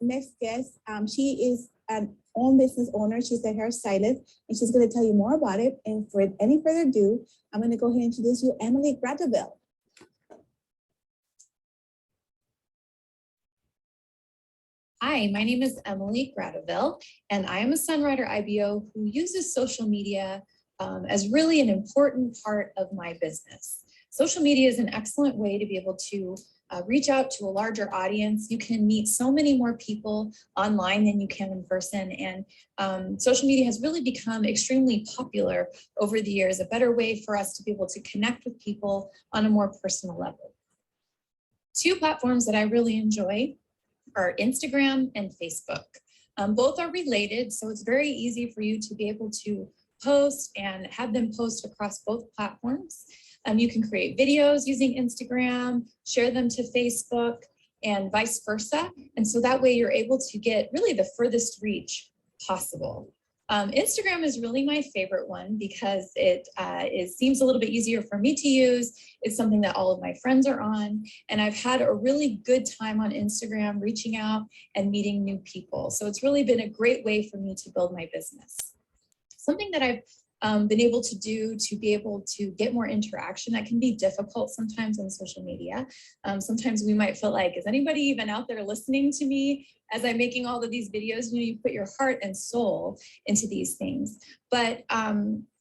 next guest, she is an own business owner. She's a hairstylist, and she's going to tell you more about it. And for any further ado, I'm going to go ahead and introduce you, Emily Gradovel. Hi, my name is Emily Gradovel, and I am a Sunrider IBO who uses social media as really an important part of my business. Social media is an excellent way to be able to reach out to a larger audience. You can meet so many more people online than you can in person, and social media has really become extremely popular over the years, a better way for us to be able to connect with people on a more personal level. Two platforms that I really enjoy are Instagram and Facebook. Both are related, so it's very easy for you to be able to post and have them post across both platforms. You can create videos using Instagram, share them to Facebook, and vice versa. And so that way you're able to get really the furthest reach possible. Instagram is really my favorite one because it seems a little bit easier for me to use. It's something that all of my friends are on, and I've had a really good time on Instagram reaching out and meeting new people. So it's really been a great way for me to build my business. Something that I've been able to do to be able to get more interaction that can be difficult sometimes on social media. Sometimes we might feel like, is anybody even out there listening to me as I'm making all of these videos? You know, you put your heart and soul into these things, but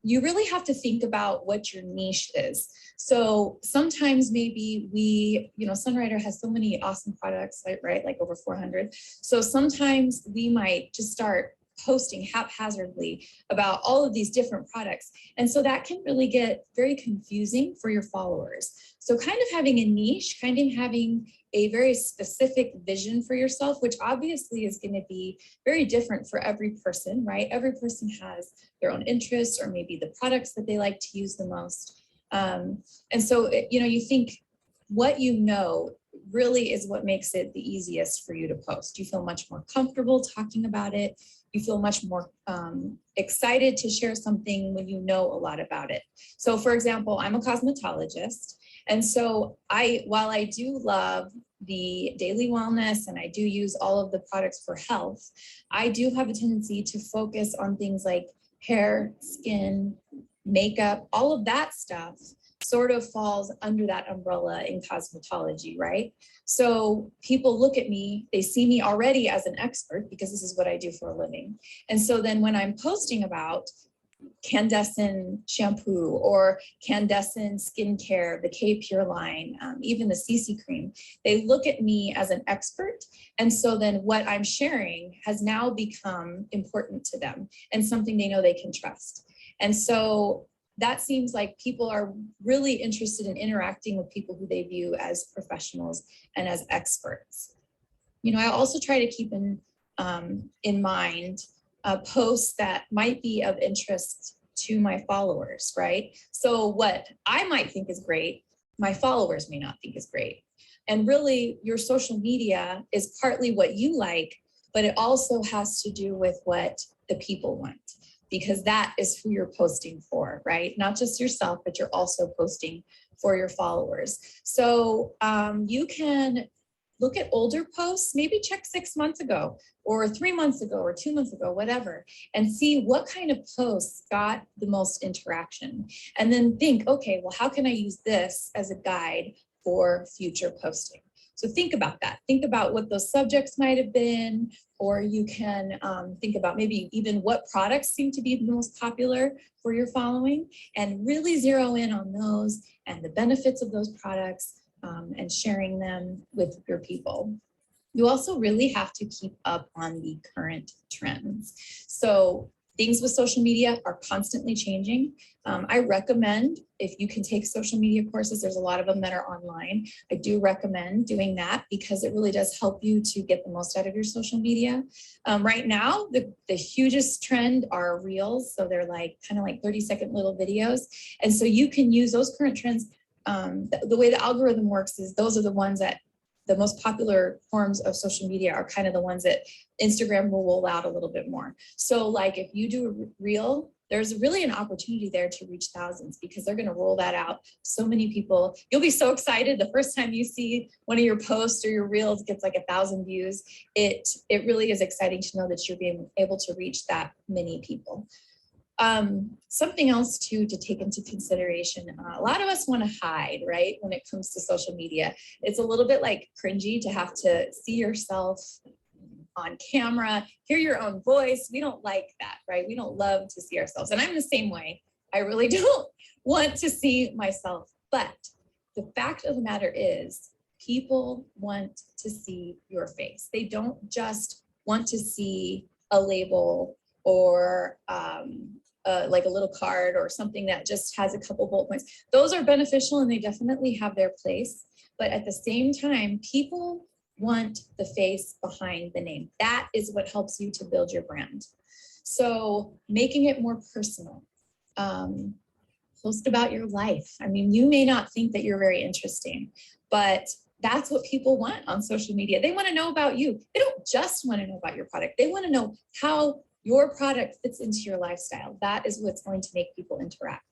you really have to think about what your niche is. So sometimes maybe Sunrider has so many awesome products, right? Like over 400. So sometimes we might just start posting haphazardly about all of these different products. And so that can really get very confusing for your followers. So kind of having a niche, kind of having a very specific vision for yourself, which obviously is going to be very different for every person, right? Every person has their own interests or maybe the products that they like to use the most. And so, you think what you know really is what makes it the easiest for you to post. You feel much more comfortable talking about it. You feel much more excited to share something when you know a lot about it. So for example, I'm a cosmetologist. And so while I do love the daily wellness and I do use all of the products for health, I do have a tendency to focus on things like hair, skin, makeup, all of that stuff sort of falls under that umbrella in cosmetology, right? So people look at me, they see me already as an expert because this is what I do for a living. And so then when I'm posting about Candescent shampoo or Candescent skincare, the K Pure line, even the CC cream, they look at me as an expert. And so then what I'm sharing has now become important to them and something they know they can trust. And so that seems like people are really interested in interacting with people who they view as professionals and as experts. I also try to keep in mind posts that might be of interest to my followers, right? So what I might think is great, my followers may not think is great. And really your social media is partly what you like, but it also has to do with what the people want, because that is who you're posting for, right? Not just yourself, but you're also posting for your followers. So you can look at older posts, maybe check 6 months ago or 3 months ago or 2 months ago, whatever, and see what kind of posts got the most interaction. And then think, okay, well, how can I use this as a guide for future posting? So think about that. Think about what those subjects might have been, or you can think about maybe even what products seem to be the most popular for your following, and really zero in on those and the benefits of those products and sharing them with your people. You also really have to keep up on the current trends. So things with social media are constantly changing. I recommend, if you can take social media courses, there's a lot of them that are online. I do recommend doing that because it really does help you to get the most out of your social media. Right now, the hugest trend are reels. So they're kind of like 30-second little videos. And so you can use those current trends. The way the algorithm works is those are the ones that the most popular forms of social media are kind of the ones that Instagram will roll out a little bit more. So like if you do a reel there's really an opportunity there to reach thousands because they're going to roll that out. So many people, you'll be so excited the first time you see one of your posts or your reels gets like 1,000 views. It really is exciting to know that you're being able to reach that many people. Something else too to take into consideration, a lot of us want to hide, right? When it comes to social media, it's a little bit like cringy to have to see yourself on camera, hear your own voice. We don't like that, right? We don't love to see ourselves. And I'm the same way. I really don't want to see myself. But the fact of the matter is, people want to see your face. They don't just want to see a label or like a little card or something that just has a couple bullet points. Those are beneficial and they definitely have their place. But at the same time, people want the face behind the name. That is what helps you to build your brand. So making it more personal. Post about your life. I mean, you may not think that you're very interesting, but that's what people want on social media. They want to know about you. They don't just want to know about your product. They want to know how your product fits into your lifestyle. That is what's going to make people interact.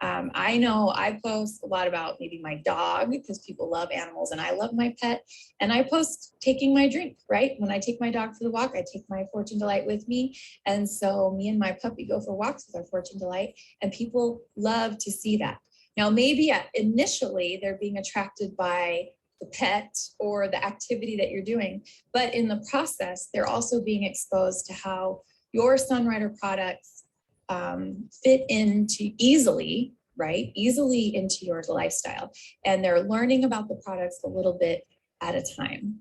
I know I post a lot about maybe my dog because people love animals and I love my pet. And I post taking my drink, right? When I take my dog for the walk, I take my Fortune Delight with me. And so me and my puppy go for walks with our Fortune Delight and people love to see that. Now, maybe initially they're being attracted by the pet or the activity that you're doing, but in the process, they're also being exposed to how your Sunrider products fit into easily, right? Easily into your lifestyle. And they're learning about the products a little bit at a time.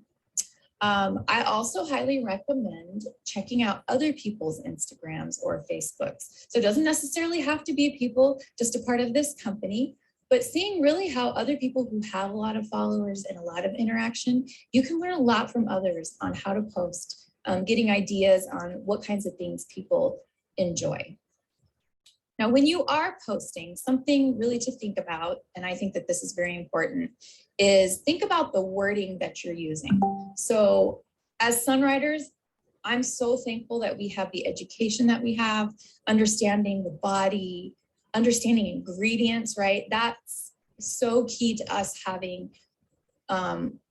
I also highly recommend checking out other people's Instagrams or Facebooks. So it doesn't necessarily have to be people just a part of this company, but seeing really how other people who have a lot of followers and a lot of interaction, you can learn a lot from others on how to post. Getting ideas on what kinds of things people enjoy. Now, when you are posting, something really to think about, and I think that this is very important, is think about the wording that you're using. So as Sunriders, I'm so thankful that we have the education that we have, understanding the body, understanding ingredients, right? That's so key to us having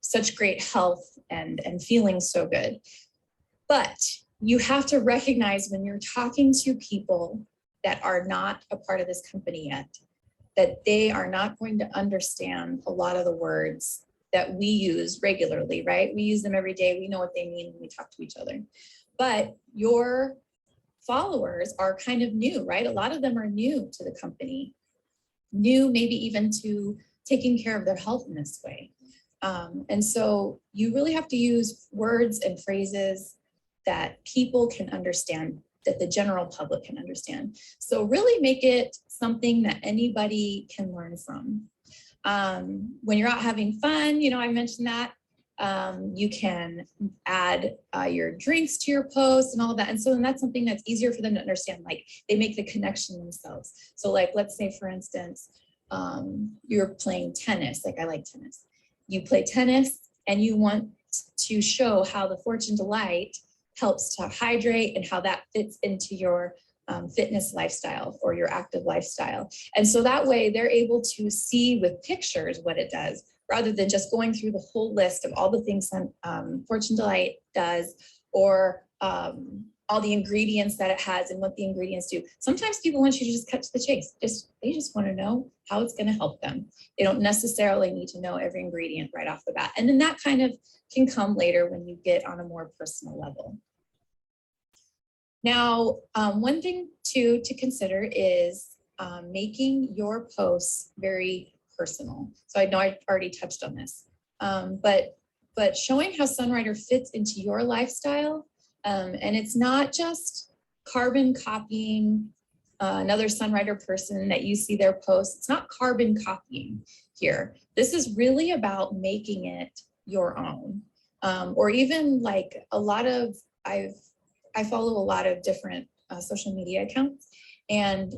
such great health and feeling so good. But you have to recognize when you're talking to people that are not a part of this company yet, that they are not going to understand a lot of the words that we use regularly, right? We use them every day. We know what they mean when we talk to each other. But your followers are kind of new, right? A lot of them are new to the company, new maybe even to taking care of their health in this way. And so you really have to use words and phrases that people can understand, that the general public can understand. So really make it something that anybody can learn from. When you're out having fun, you know, I mentioned that, you can add your drinks to your post and all of that. And so that's something that's easier for them to understand, like they make the connection themselves. So like, let's say for instance, you're playing tennis, like I like tennis. You play tennis and you want to show how the Fortune Delight helps to hydrate and how that fits into your fitness lifestyle or your active lifestyle. And so that way they're able to see with pictures what it does, rather than just going through the whole list of all the things that Fortune Delight does, or all the ingredients that it has and what the ingredients do. Sometimes people want you to just cut to the chase. They just want to know how it's going to help them. They don't necessarily need to know every ingredient right off the bat. And then that kind of can come later when you get on a more personal level. Now, one thing to consider is making your posts very personal. So I know I already touched on this, but showing how Sunrider fits into your lifestyle, and it's not just carbon copying another Sunrider person that you see their posts. It's not carbon copying here. This is really about making it your own, or even like a lot of, I follow a lot of different social media accounts, and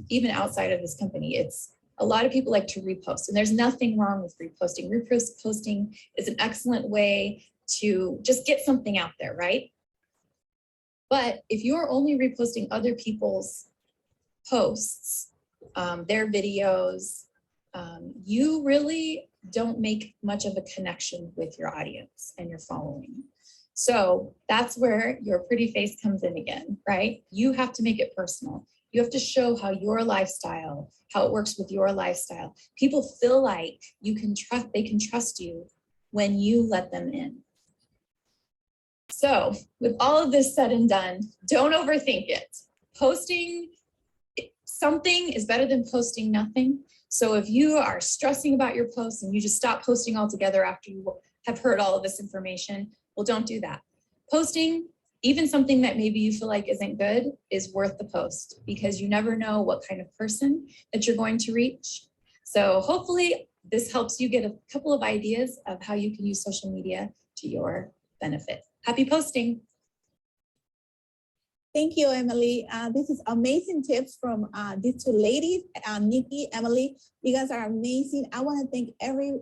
even outside of this company, it's a lot of people like to repost, and there's nothing wrong with reposting. Reposting is an excellent way to just get something out there, right? But if you're only reposting other people's posts, their videos, you really don't make much of a connection with your audience and your following. So that's where your pretty face comes in again, right? You have to make it personal. You have to show how your lifestyle, how it works with your lifestyle. People feel like they can trust you when you let them in. So with all of this said and done, don't overthink it. Posting something is better than posting nothing. So if you are stressing about your posts and you just stop posting altogether after you have heard all of this information, well, don't do that. Posting, even something that maybe you feel like isn't good, is worth the post, because you never know what kind of person that you're going to reach. So hopefully this helps you get a couple of ideas of how you can use social media to your benefit. Happy posting. Thank you, Emily. This is amazing tips from these two ladies, Nikki, Emily. You guys are amazing. I want to thank every